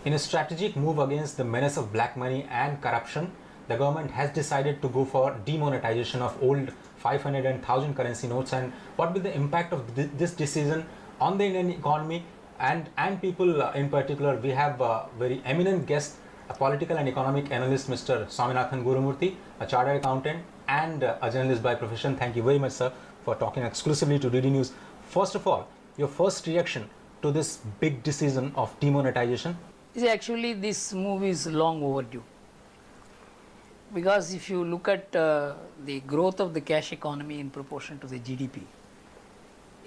In a strategic move against the menace of black money and corruption, the government has decided to go for demonetization of old 500 and 1000 currency notes. And what will the impact of this decision on the Indian economy and people in particular? We have a very eminent guest, a political and economic analyst, Mr. Swaminathan Gurumurthy, a chartered accountant and a journalist by profession. Thank you very much, sir, for talking exclusively to DD News. First of all, your first reaction to this big decision of demonetization? See, actually, this move is long overdue, because if you look at the growth of the cash economy in proportion to the GDP,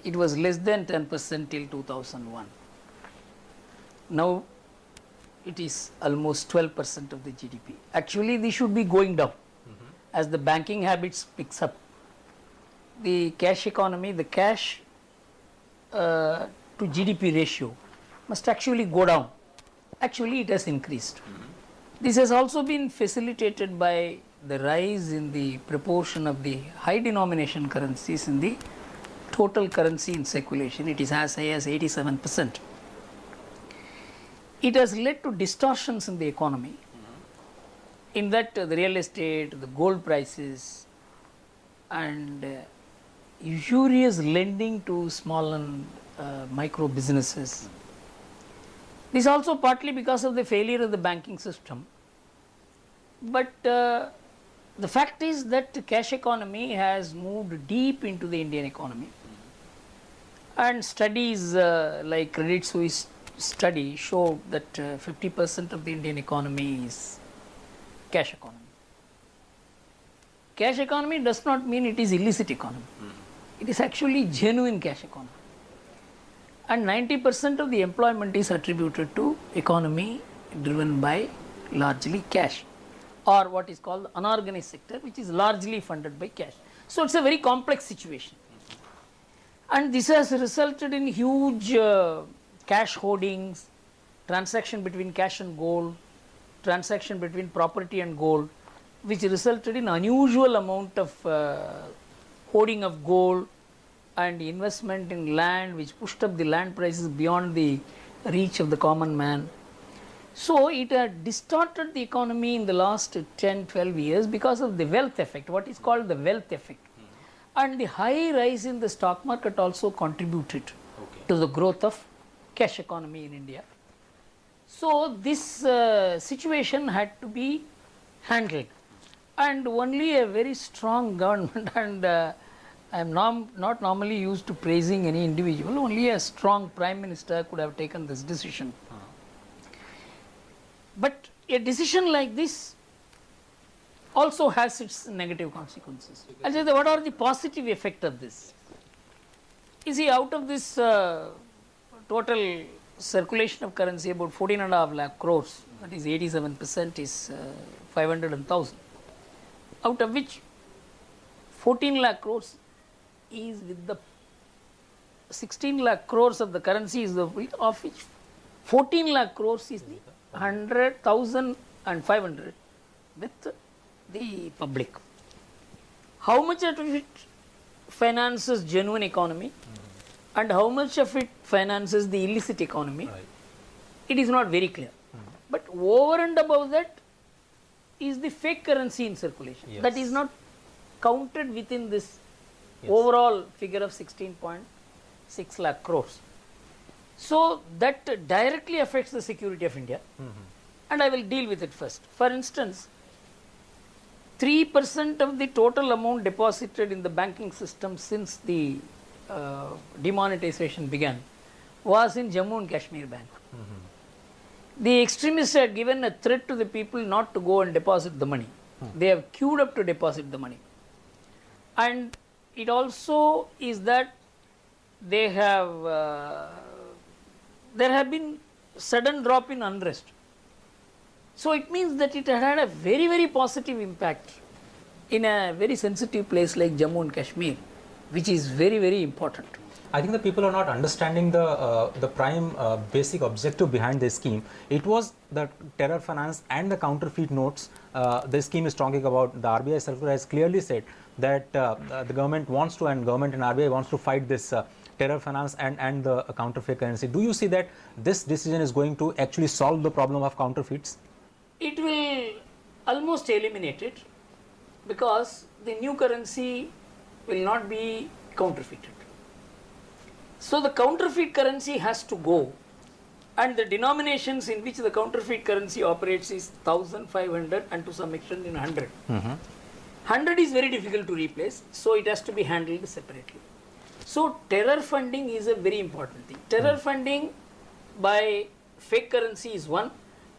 it was less than 10% till 2001. Now it is almost 12% of the GDP. Actually, this should be going down as the banking habits picks up. The cash economy, the cash to GDP ratio must actually go down. Actually, it has increased. This has also been facilitated by the rise in the proportion of the high denomination currencies in the total currency in circulation. It is as high as 87%. It has led to distortions in the economy, in that the real estate, the gold prices and usurious lending to small and micro businesses. This is also partly because of the failure of the banking system. But the fact is that the cash economy has moved deep into the Indian economy. And studies like Credit Suisse study showed that 50% of the Indian economy is cash economy. Cash economy does not mean it is illicit economy. It is actually genuine cash economy. And 90% of the employment is attributed to economy driven by largely cash, or what is called the unorganized sector, which is largely funded by cash. So it's a very complex situation. And this has resulted in huge cash hoardings, transaction between cash and gold, transaction between property and gold, which resulted in unusual amount of hoarding of gold and investment in land, which pushed up the land prices beyond the reach of the common man. So it had distorted the economy in the last 10-12 years because of the wealth effect, what is called the wealth effect. And the high rise in the stock market also contributed to the growth of cash economy in India. So this situation had to be handled, and only a very strong government, and I am not normally used to praising any individual, only a strong Prime Minister could have taken this decision. But a decision like this also has its negative consequences. I will say what are the positive effect of this. You see, out of this total circulation of currency, about 14.5 lakh crores, that is 87% is 500 and 1000, out of which 14 lakh crores is with the 16 lakh crores of the currency is the, of which 14 lakh crores is the 100, 1000 and 500 with the public. How much of it finances genuine economy and how much of it finances the illicit economy, it is not very clear. But over and above that is the fake currency in circulation. That is not counted within this overall figure of 16.6 lakh crores. So that directly affects the security of India, and I will deal with it first. For instance, 3% of the total amount deposited in the banking system since the demonetization began was in Jammu and Kashmir Bank. The extremists had given a threat to the people not to go and deposit the money. They have queued up to deposit the money. And it also is that they have there have been sudden drop in unrest. So it means that it had a very, very positive impact in a very sensitive place like Jammu and Kashmir, which is very, very important. I think the people are not understanding the prime basic objective behind this scheme. It was the terror finance and the counterfeit notes. The scheme is talking about. The RBI circular has clearly said that the government wants to, and government and RBI wants to fight this terror finance and the counterfeit currency. Do you see that this decision is going to actually solve the problem of counterfeits? It will almost eliminate it, because the new currency will not be counterfeited. So the counterfeit currency has to go, and the denominations in which the counterfeit currency operates is 1000, 500 and to some extent in 100. 100 is very difficult to replace, so it has to be handled separately. So terror funding is a very important thing. Terror funding by fake currency is one,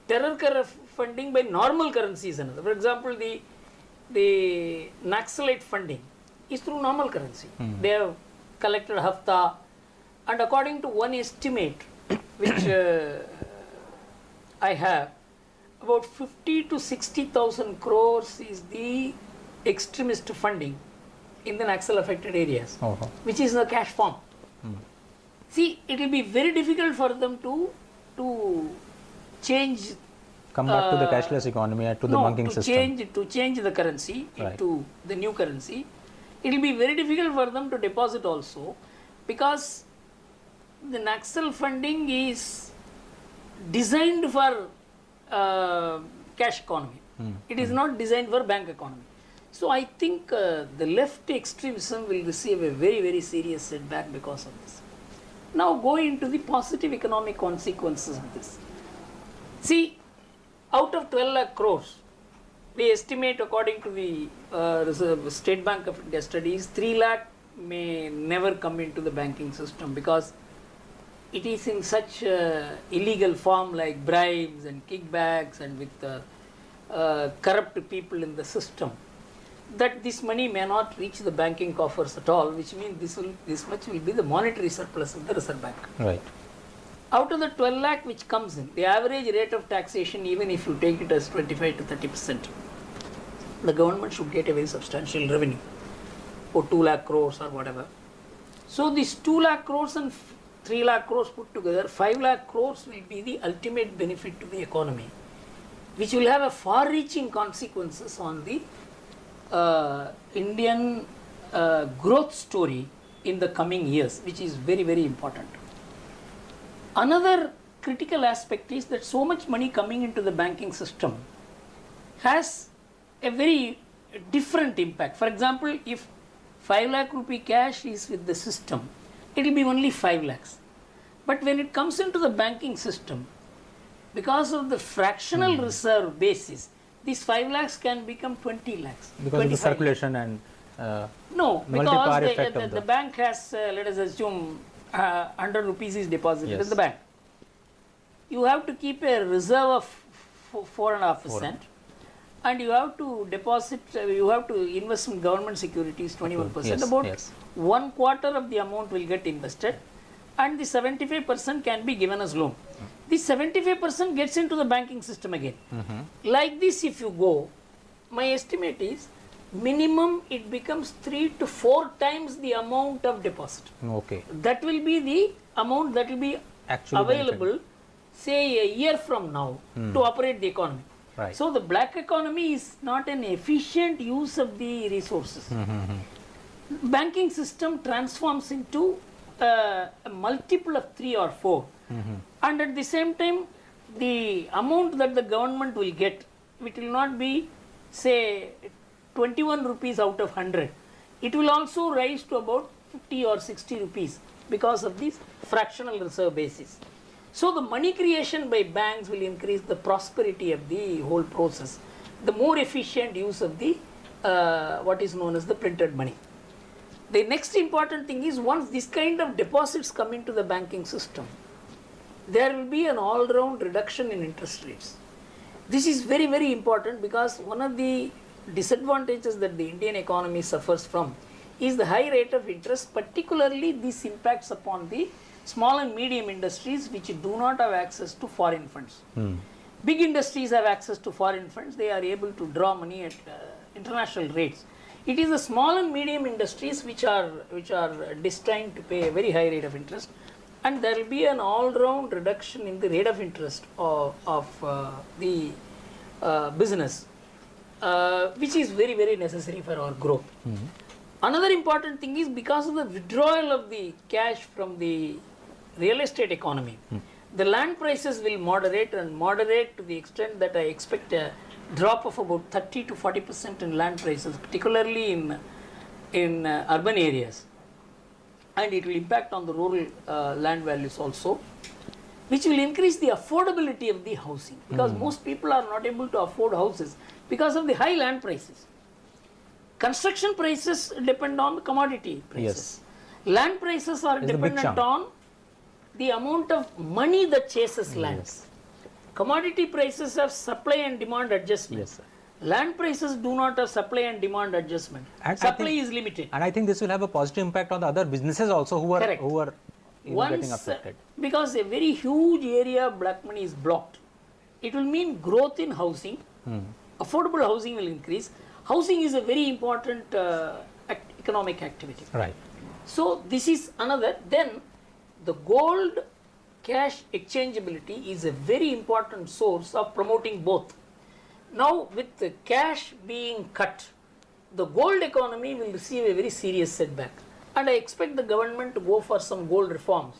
funding by normal currency is another. For example, the Naxalite funding is through normal currency. They have collected hafta, and according to one estimate which I have, about 50 to 60,000 crores is the extremist funding in the Naxal affected areas, which is in the cash form. See, it will be very difficult for them to change, come back to the cashless economy and to the banking system. To change the currency into the new currency. It will be very difficult for them to deposit also, because the Naxal funding is designed for cash economy. It is not designed for bank economy. So I think the left extremism will receive a very, very serious setback because of this. Now go into the positive economic consequences of this. See, out of 12 lakh crores, we estimate according to the State Bank of India studies, 3 lakh may never come into the banking system, because it is in such illegal form, like bribes and kickbacks and with corrupt people in the system, that this money may not reach the banking coffers at all, which means this much will be the monetary surplus of the Reserve Bank. Right. Out of the 12 lakh which comes in, the average rate of taxation, even if you take it as 25 to 30%, the government should get a very substantial revenue, or 2 lakh crores or whatever. So these 2 lakh crores and 3 lakh crores put together, 5 lakh crores will be the ultimate benefit to the economy, which will have a far-reaching consequences on the Indian growth story in the coming years, which is very, very important. Another critical aspect is that so much money coming into the banking system has a very different impact. For example, if 5 lakh rupee cash is with the system, it will be only 5 lakhs. But when it comes into the banking system, because of the fractional reserve basis, these 5 lakhs can become 20 lakhs. Because of the circulation lakhs. And no, because the bank has, let us assume, 100 rupees is deposited in the bank. You have to keep a reserve of 4.5%, and you have to deposit, you have to invest in government securities 21%. Yes, About yes. 1/4 of the amount will get invested, and the 75% can be given as loan. This 75% gets into the banking system again. Like this, if you go, my estimate is minimum it becomes 3 to 4 times the amount of deposit. Okay. That will be the amount that will be Actually available, say a year from now, to operate the economy. Right. So the black economy is not an efficient use of the resources. Banking system transforms into a multiple of 3 or 4. And at the same time, the amount that the government will get, it will not be, say, 21 rupees out of 100. It will also rise to about 50 or 60 rupees because of this fractional reserve basis. So the money creation by banks will increase the prosperity of the whole process, the more efficient use of the what is known as the printed money. The next important thing is, once this kind of deposits come into the banking system, there will be an all-round reduction in interest rates. This is very, very important, because one of the disadvantages that the Indian economy suffers from is the high rate of interest. Particularly, this impacts upon the small and medium industries which do not have access to foreign funds. Big industries have access to foreign funds. They are able to draw money at international rates. It is the small and medium industries which are destined to pay a very high rate of interest, and there will be an all-round reduction in the rate of interest of the business, which is very, very necessary for our growth. Another important thing is because of the withdrawal of the cash from the real estate economy, the land prices will moderate to the extent that I expect a drop of about 30 to 40% in land prices, particularly in urban areas, and it will impact on the rural land values also, which will increase the affordability of the housing, because most people are not able to afford houses because of the high land prices. Construction prices depend on commodity prices. Land prices are dependent on the amount of money that chases land. Commodity prices have supply and demand adjustment. Land prices do not have supply and demand adjustment. And supply is limited. And I think this will have a positive impact on the other businesses also who are getting affected. Because a very huge area of black money is blocked, it will mean growth in housing. Affordable housing will increase. Housing is a very important economic activity. Right. So this is another. Then the gold cash exchangeability is a very important source of promoting both. Now with the cash being cut, the gold economy will receive a very serious setback. And I expect the government to go for some gold reforms.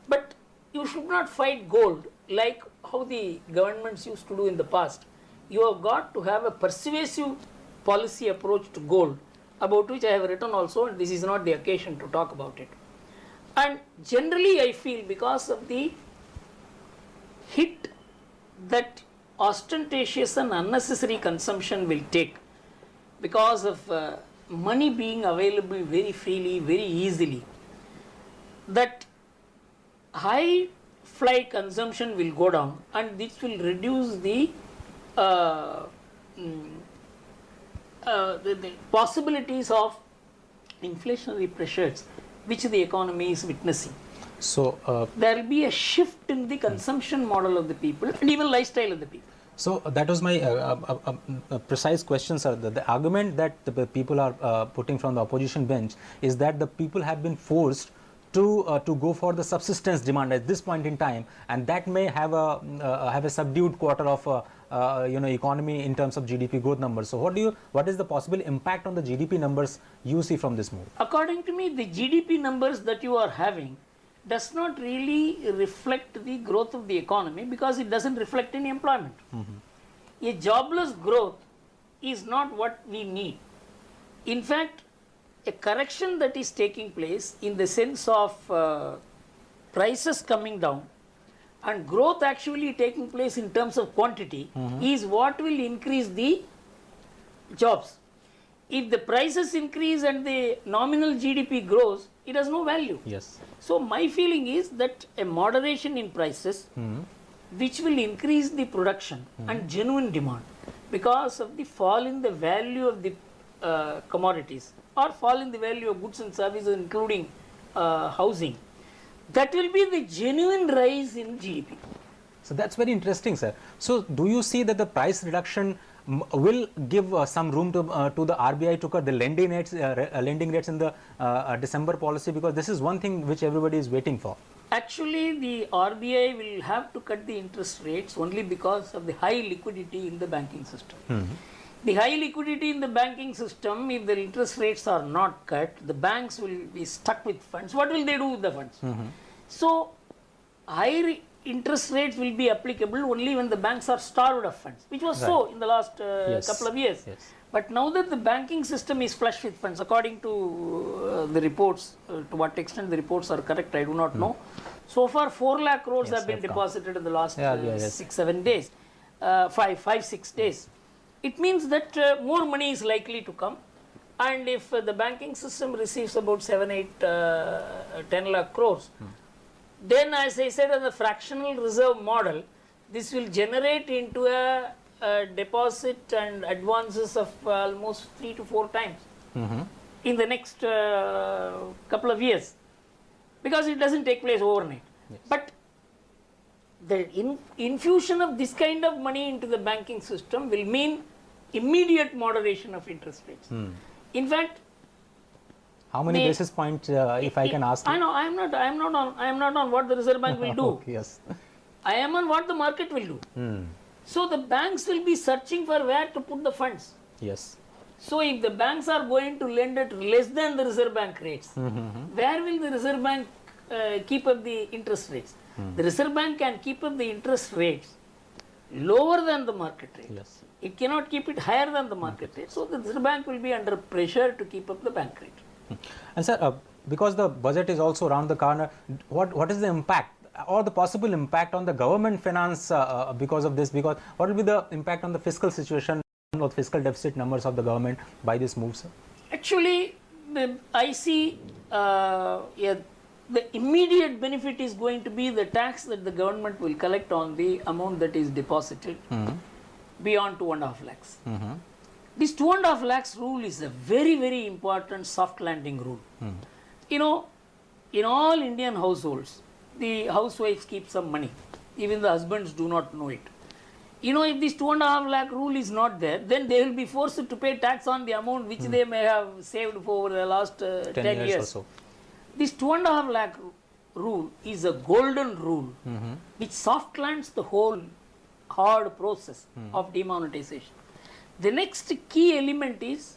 But you should not fight gold like how the governments used to do in the past. You have got to have a persuasive policy approach to gold, about which I have written also, and this is not the occasion to talk about it. And generally I feel because of the hit that ostentatious and unnecessary consumption will take, because of money being available very freely, very easily, that high fly consumption will go down, and this will reduce the possibilities of inflationary pressures which the economy is witnessing. So there will be a shift in the consumption model of the people and even lifestyle of the people. So that was my precise question, sir. The argument that the people are putting from the opposition bench is that the people have been forced to go for the subsistence demand at this point in time, and that may have a subdued quarter of economy in terms of GDP growth numbers. So what is the possible impact on the GDP numbers you see from this move? According to me, the GDP numbers that you are having does not really reflect the growth of the economy, because it doesn't reflect any employment. A jobless growth is not what we need. In fact, a correction that is taking place in the sense of prices coming down and growth actually taking place in terms of quantity is what will increase the jobs. If the prices increase and the nominal GDP grows, it has no value. Yes. So my feeling is that a moderation in prices, which will increase the production and genuine demand, because of the fall in the value of the commodities or fall in the value of goods and services, including housing, that will be the genuine rise in GDP. So that's very interesting, sir. So do you see that the price reduction will give some room to the RBI to cut the lending rates in the December policy, because this is one thing which everybody is waiting for? Actually, the RBI will have to cut the interest rates only because of the high liquidity in the banking system. The high liquidity in the banking system, if the interest rates are not cut, the banks will be stuck with funds. What will they do with the funds? So, high interest rates will be applicable only when the banks are starved of funds, which was so in the last couple of years. But now that the banking system is flush with funds, according to the reports, to what extent the reports are correct, I do not know. So far, 4 lakh crores have been deposited in the last 6-7 days, 5-6 days. It means that more money is likely to come, and if the banking system receives about 7-10 lakh crores, then, as I said, in the fractional reserve model, this will generate into a deposit and advances of almost 3 to 4 times in the next couple of years, because it doesn't take place overnight. But the infusion of this kind of money into the banking system will mean immediate moderation of interest rates. In fact, how many basis points, if I can ask? I know, I am not on what the Reserve Bank will do. Yes. I am on what the market will do. So the banks will be searching for where to put the funds. Yes. So if the banks are going to lend at less than the Reserve Bank rates, where will the Reserve Bank keep up the interest rates? The Reserve Bank can keep up the interest rates lower than the market rate. Yes. It cannot keep it higher than the market rate. So the Reserve Bank will be under pressure to keep up the bank rate. And sir, because the budget is also around the corner, what is the impact or the possible impact on the government finance because of this? Because what will be the impact on the fiscal situation or fiscal deficit numbers of the government by this move, sir? Actually, I see the immediate benefit is going to be the tax that the government will collect on the amount that is deposited beyond 2.5 lakhs. This 2.5 lakhs rule is a very, very important soft landing rule. You know, in all Indian households, the housewives keep some money. Even the husbands do not know it. You know, if this 2.5 lakh rule is not there, then they will be forced to pay tax on the amount which they may have saved for the last 10 years. Or so. This 2.5 lakh rule is a golden rule which soft lands the whole hard process of demonetization. The next key element is,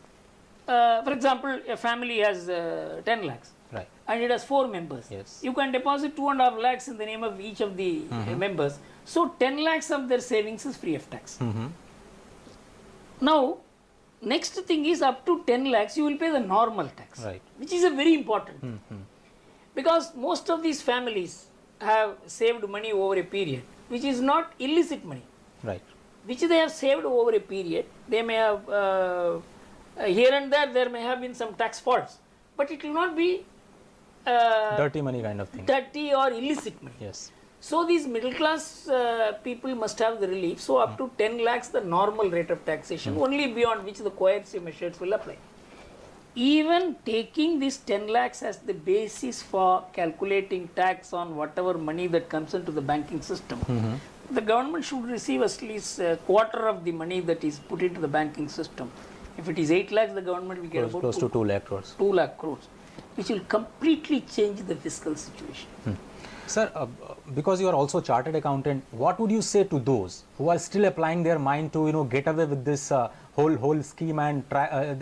for example, a family has 10 lakhs. Right. And it has 4 members. Yes. You can deposit 2.5 lakhs in the name of each of the members. So 10 lakhs of their savings is free of tax. Now, next thing is up to 10 lakhs you will pay the normal tax, right, which is a very important. Because most of these families have saved money over a period, which is not illicit money. Right. Which they have saved over a period. They may have, here and there may have been some tax faults. But it will not be dirty money kind of thing. Dirty or illicit money. Yes. So these middle class people must have the relief. So up to 10 lakhs the normal rate of taxation, only beyond which the coercive measures will apply. Even taking this 10 lakhs as the basis for calculating tax on whatever money that comes into the banking system, the government should receive at least a quarter of the money that is put into the banking system. If it is 8 lakhs, the government will get about close to 2 lakh crores. 2 lakh crores, which will completely change the fiscal situation. Sir, because you are also chartered accountant, what would you say to those who are still applying their mind to get away with this whole scheme and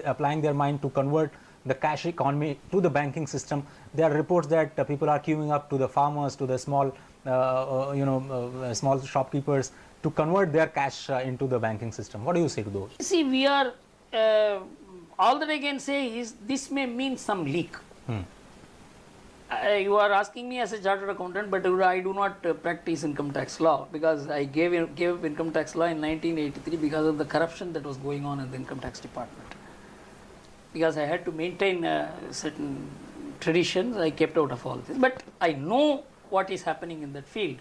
applying their mind to convert the cash economy to the banking system? There are reports that people are queuing up to the farmers, to the small small shopkeepers to convert their cash into the banking system. What do you say to those? See, we are all that I can say is this may mean some leak. You are asking me as a chartered accountant, but I do not practice income tax law because I gave up income tax law in 1983 because of the corruption that was going on in the income tax department. Because I had to maintain certain traditions, I kept out of all this. But I know what is happening in that field.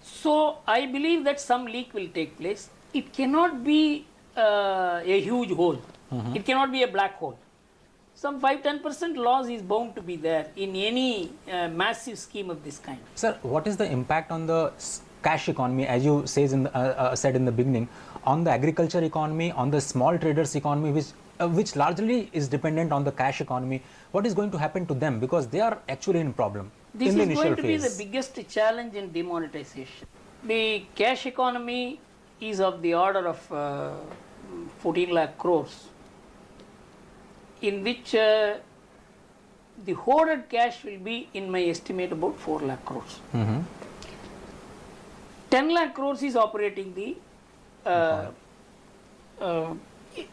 So I believe that some leak will take place. It cannot be a huge hole. It cannot be a black hole. Some 5-10% loss is bound to be there in any massive scheme of this kind. Sir, what is the impact on the cash economy, as you said in the beginning, on the agriculture economy, on the small traders economy, which largely is dependent on the cash economy? What is going to happen to them, because they are actually in problem this in the initial phase? This is going to be the biggest challenge in demonetization. The cash economy is of the order of 14 lakh crores. In which the hoarded cash will be, in my estimate, about 4 lakh crores. 10 lakh crores is operating the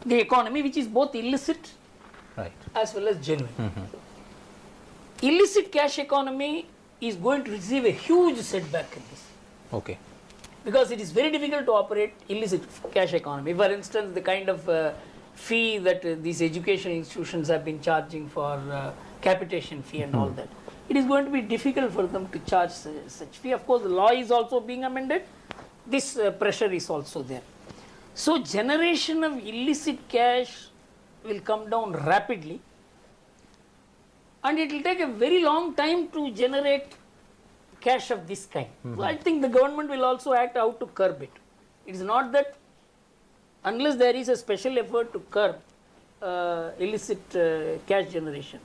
economy, which is both illicit as well as genuine. Illicit cash economy is going to receive a huge setback in this. Okay. Because it is very difficult to operate illicit cash economy. For instance, the kind of fee that these educational institutions have been charging for capitation fee and all that. It is going to be difficult for them to charge such fee. Of course, the law is also being amended. This pressure is also there. So, generation of illicit cash will come down rapidly, and it will take a very long time to generate cash of this kind. So, I think the government will also act out to curb it. It is not that unless there is a special effort to curb illicit cash generation,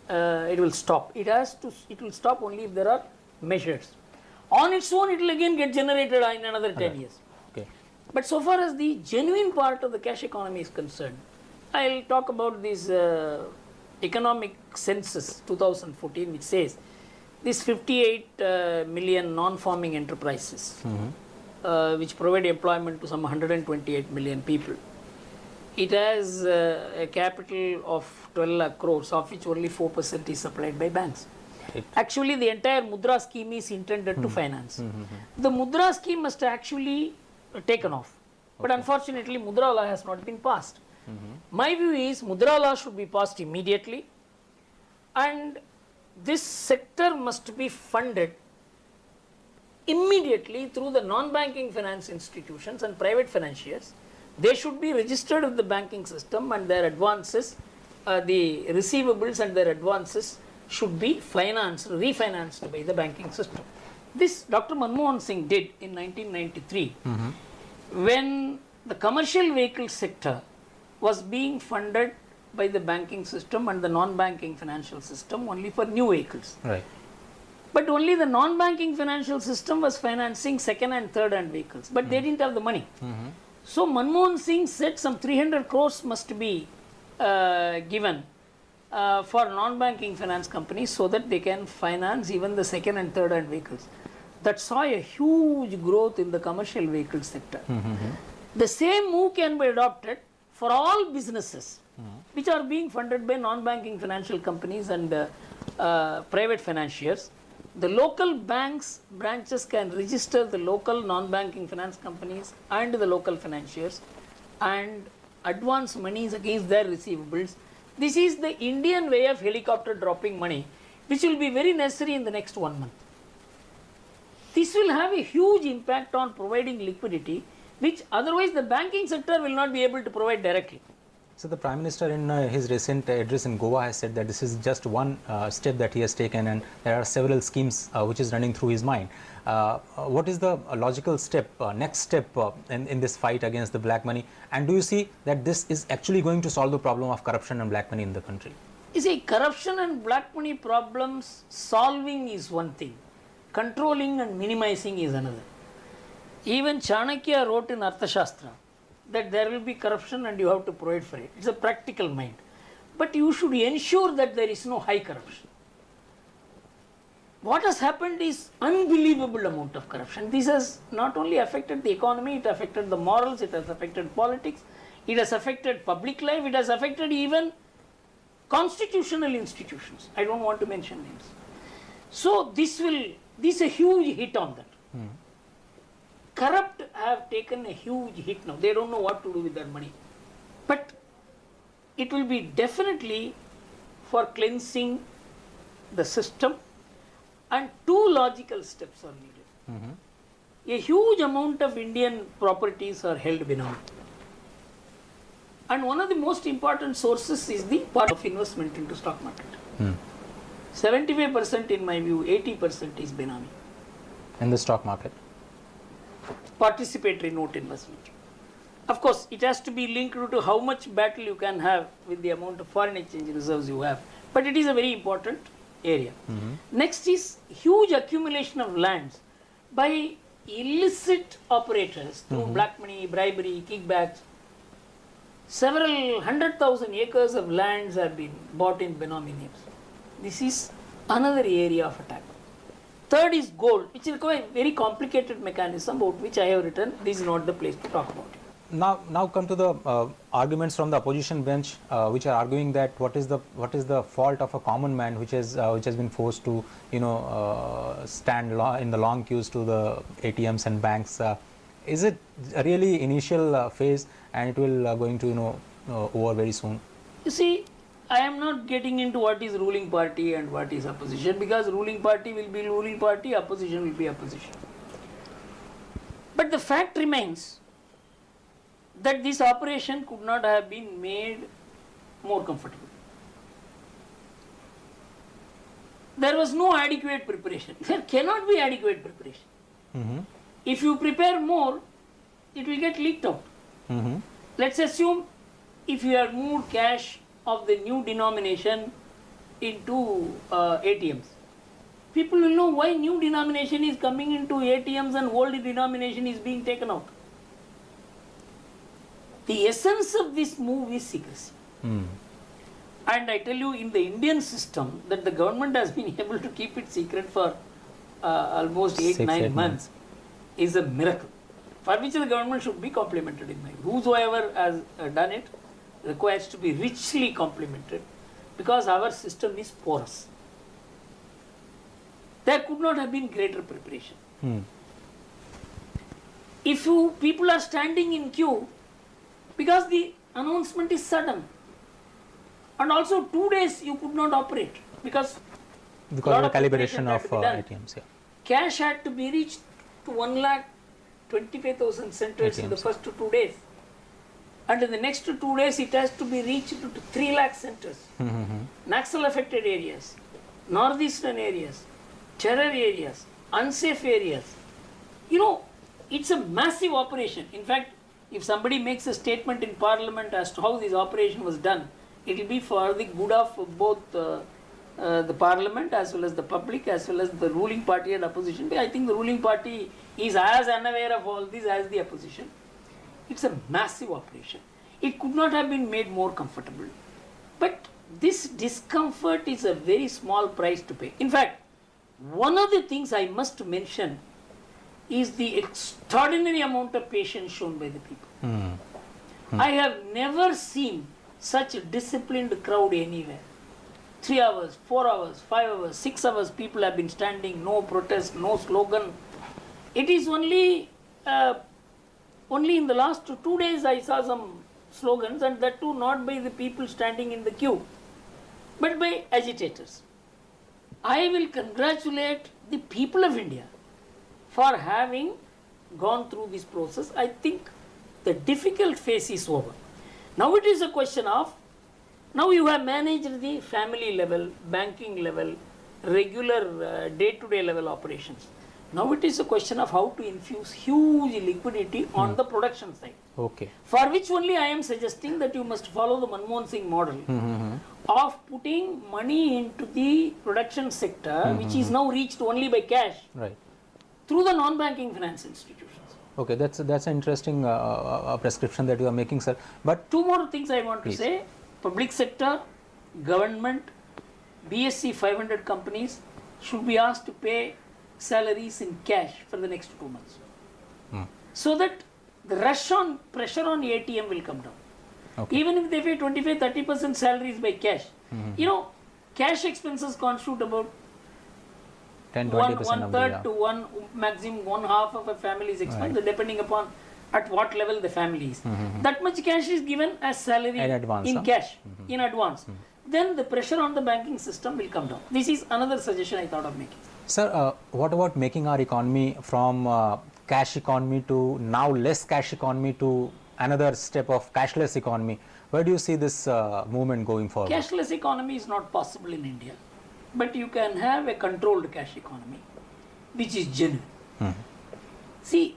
it will stop. It will stop only if there are measures. On its own, it will again get generated in another 10 years. Okay. But so far as the genuine part of the cash economy is concerned, I'll talk about this economic census 2014, which says these 58 million non-farming enterprises, which provide employment to some 128 million people. It has a capital of 12 lakh crores, of which only 4% is supplied by banks. Actually, the entire Mudra scheme is intended to finance. The Mudra scheme must actually taken off. But unfortunately, Mudra law has not been passed. My view is Mudra law should be passed immediately, and this sector must be funded immediately through the non-banking finance institutions and private financiers. They should be registered with the banking system, and their advances, the receivables and their advances should be refinanced by the banking system. This Dr. Manmohan Singh did in 1993 when the commercial vehicle sector was being funded by the banking system and the non-banking financial system only for new vehicles. Right. But only the non-banking financial system was financing second and third hand vehicles, but they didn't have the money. So Manmohan Singh said some 300 crores must be given for non-banking finance companies so that they can finance even the second and third hand vehicles. That saw a huge growth in the commercial vehicle sector. The same move can be adopted for all businesses which are being funded by non-banking financial companies and private financiers. The local banks branches can register the local non-banking finance companies and the local financiers and advance monies against their receivables. This is the Indian way of helicopter dropping money, which will be very necessary in the next 1 month. This will have a huge impact on providing liquidity, which otherwise the banking sector will not be able to provide directly. So the Prime Minister in his recent address in Goa has said that this is just one step that he has taken, and there are several schemes which is running through his mind. What is the logical step, next step in this fight against the black money? And do you see that this is actually going to solve the problem of corruption and black money in the country? You see, corruption and black money problems solving is one thing. Controlling and minimizing is another. Even Chanakya wrote in Arthashastra that there will be corruption and you have to provide for it. It's a practical mind. But you should ensure that there is no high corruption. What has happened is unbelievable amount of corruption. This has not only affected the economy, it affected the morals, it has affected politics, it has affected public life, it has affected even constitutional institutions. I don't want to mention names. So this is a huge hit on that. Corrupt have taken a huge hit now. They don't know what to do with their money. But it will be definitely for cleansing the system, and two logical steps are needed. A huge amount of Indian properties are held benign. And one of the most important sources is the part of investment into stock market. 75% in my view, 80% is benign. In the stock market? Participatory note investment. Of course, it has to be linked to how much battle you can have with the amount of foreign exchange reserves you have. But it is a very important area. Next is huge accumulation of lands by illicit operators through black money, bribery, kickbacks. Several 100,000 acres of lands have been bought in Benami names. This is another area of attack. Third is gold, which is a very complicated mechanism about which I have written. This is not the place to talk about it. Now come to the arguments from the opposition bench, which are arguing that what is the fault of a common man which has been forced to stand in the long queues to the ATMs and banks. Is it really initial phase and it will going to over very soon? You see, I am not getting into what is ruling party and what is opposition, because ruling party will be ruling party, opposition will be opposition. But the fact remains that this operation could not have been made more comfortable. There was no adequate preparation. There cannot be adequate preparation. If you prepare more, it will get leaked out. Let's assume if you have moved cash of the new denomination into ATMs. People will know why new denomination is coming into ATMs and old denomination is being taken out. The essence of this move is secrecy. And I tell you, in the Indian system, that the government has been able to keep it secret for almost 8-9 months is a miracle, for which the government should be complimented in my view. Whosoever has done it requires to be richly complimented, because our system is porous. There could not have been greater preparation. If people are standing in queue, because the announcement is sudden, and also 2 days you could not operate because of the calibration of ATMs. Yeah. Cash had to be reached to 1,25,000 centers in the first 2 days, and in the next 2 days it has to be reached to 3 lakh centers. Naxal affected areas, northeastern areas, terror areas, unsafe areas. You know, it's a massive operation. In fact, if somebody makes a statement in parliament as to how this operation was done, it will be for the good of both the parliament as well as the public as well as the ruling party and opposition. I think the ruling party is as unaware of all this as the opposition. It's a massive operation. It could not have been made more comfortable. But this discomfort is a very small price to pay. In fact, one of the things I must mention is the extraordinary amount of patience shown by the people. I have never seen such a disciplined crowd anywhere. 3 hours, 4 hours, 5 hours, 6 hours people have been standing, no protest, no slogan. It is only in the last 2 days I saw some slogans, and that too not by the people standing in the queue, but by agitators. I will congratulate the people of India for having gone through this process. I think the difficult phase is over. Now it is a question of, now you have managed the family level, banking level, regular day-to-day level operations. Now it is a question of how to infuse huge liquidity on the production side. Okay. For which only I am suggesting that you must follow the Manmohan Singh model of putting money into the production sector, which is now reached only by cash, Right. through the non-banking finance institutions. Okay, that's an interesting prescription that you are making, sir. But 2 more things I want to say. Public sector, government, BSc 500 companies should be asked to pay salaries in cash for the next 2 months. So that the pressure on ATM will come down. Okay. Even if they pay 25-30% salaries by cash, you know, cash expenses constitute about 10-20% of one-third to maximum one-half of a family's expense, depending upon at what level the family is. That much cash is given as salary in advance, cash, in advance. Then the pressure on the banking system will come down. This is another suggestion I thought of making. Sir, what about making our economy from cash economy to now less cash economy to another step of cashless economy? Where do you see this movement going forward? Cashless economy is not possible in India, but you can have a controlled cash economy, which is genuine. See,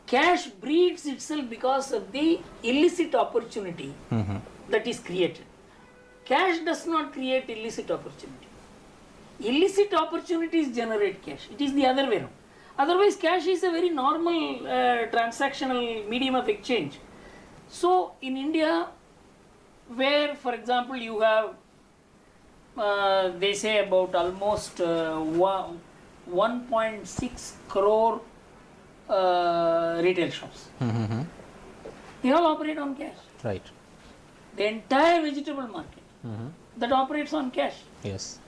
cash breeds itself because of the illicit opportunity that is created. Cash does not create illicit opportunity. Illicit opportunities generate cash. It is the other way around. Otherwise, cash is a very normal transactional medium of exchange. So, in India, where, for example, you have, they say about almost 1.6 crore retail shops. They all operate on cash. Right. The entire vegetable market that operates on cash. Yes.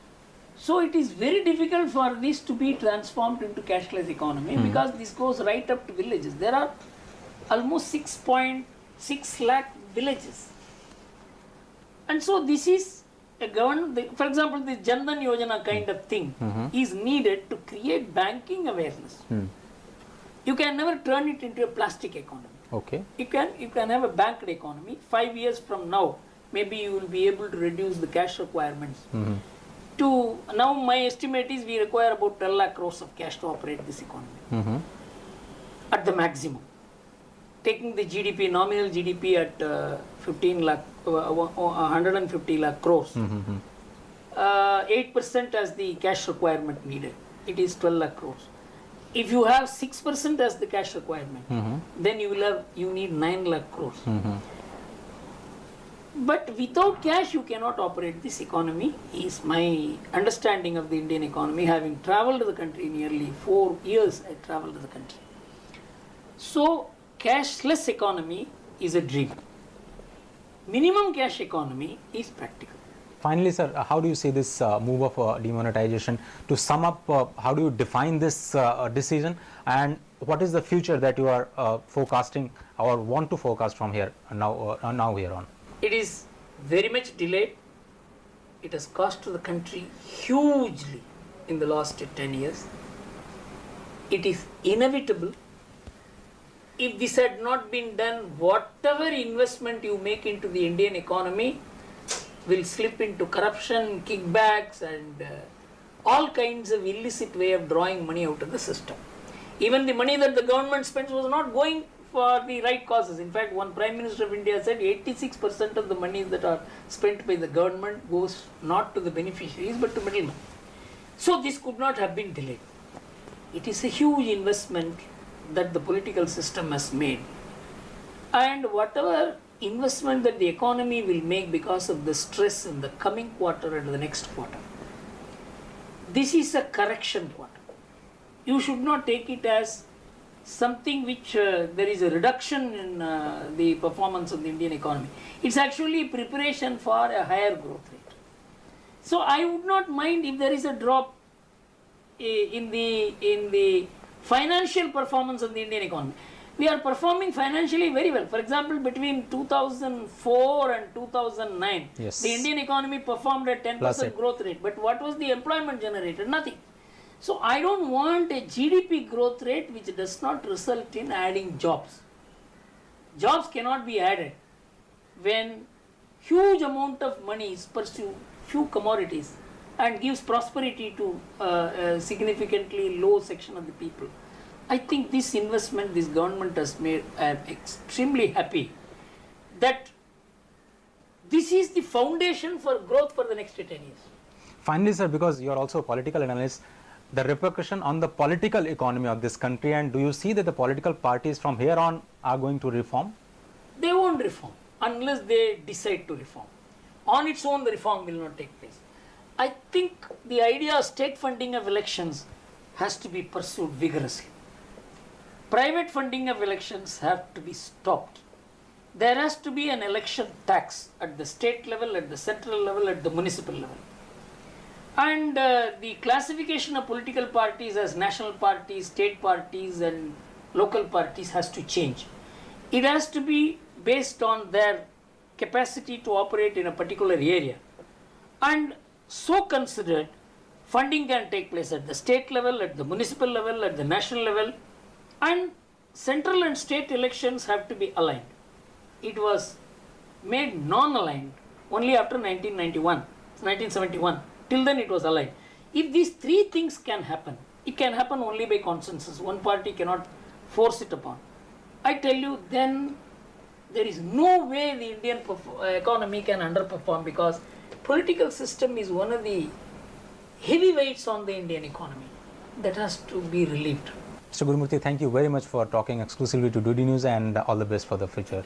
So it is very difficult for this to be transformed into cashless economy because this goes right up to villages. There are almost 6.6 lakh villages. And so this is a government, for example, the Jan Dhan Yojana kind of thing is needed to create banking awareness. You can never turn it into a plastic economy. Okay. You can have a banked economy. 5 years from now, maybe you will be able to reduce the cash requirements. To now, my estimate is we require about 12 lakh crores of cash to operate this economy at the maximum. Taking the GDP, nominal GDP at 150 lakh crores, 8% as the cash requirement needed. It is 12 lakh crores. If you have 6% as the cash requirement, then you need 9 lakh crores. But without cash, you cannot operate this economy, is my understanding of the Indian economy, having traveled the country nearly 4 years. I traveled the country. So, cashless economy is a dream. Minimum cash economy is practical. Finally, sir, how do you see this move of demonetization? To sum up, how do you define this decision, and what is the future that you are forecasting or want to forecast from here now here on? It is very much delayed. It has cost the country hugely in the last 10 years. It is inevitable. If this had not been done, whatever investment you make into the Indian economy will slip into corruption, kickbacks, and all kinds of illicit way of drawing money out of the system. Even the money that the government spends was not going for the right causes. In fact, one Prime Minister of India said 86% of the money that are spent by the government goes not to the beneficiaries but to middlemen. So this could not have been delayed. It is a huge investment that the political system has made. And whatever investment that the economy will make because of the stress in the coming quarter and the next quarter, this is a correction quarter. You should not take it as something which there is a reduction in the performance of the Indian economy. It's actually preparation for a higher growth rate. So I would not mind if there is a drop in the financial performance of the Indian economy. We are performing financially very well. For example, between 2004 and 2009, yes, the Indian economy performed at 10% growth rate. But what was the employment generated? Nothing. So I don't want a GDP growth rate which does not result in adding jobs. Jobs cannot be added when huge amount of money is pursued few commodities and gives prosperity to a significantly low section of the people. I think this investment this government has made, I am extremely happy that this is the foundation for growth for the next 10 years. Finally, sir, because you are also a political analyst, the repercussion on the political economy of this country, and do you see that the political parties from here on are going to reform? They won't reform unless they decide to reform. On its own, the reform will not take place. I think the idea of state funding of elections has to be pursued vigorously. Private funding of elections have to be stopped. There has to be an election tax at the state level, at the central level, at the municipal level. And the classification of political parties as national parties, state parties and local parties has to change. It has to be based on their capacity to operate in a particular area. And so considered, funding can take place at the state level, at the municipal level, at the national level, and central and state elections have to be aligned. It was made non-aligned only after 1971. Till then it was aligned. If these three things can happen, it can happen only by consensus. One party cannot force it upon. I tell you, then there is no way the Indian economy can underperform, because political system is one of the heavyweights on the Indian economy that has to be relieved. Mr. Gurumurthy, thank you very much for talking exclusively to DD News, and all the best for the future.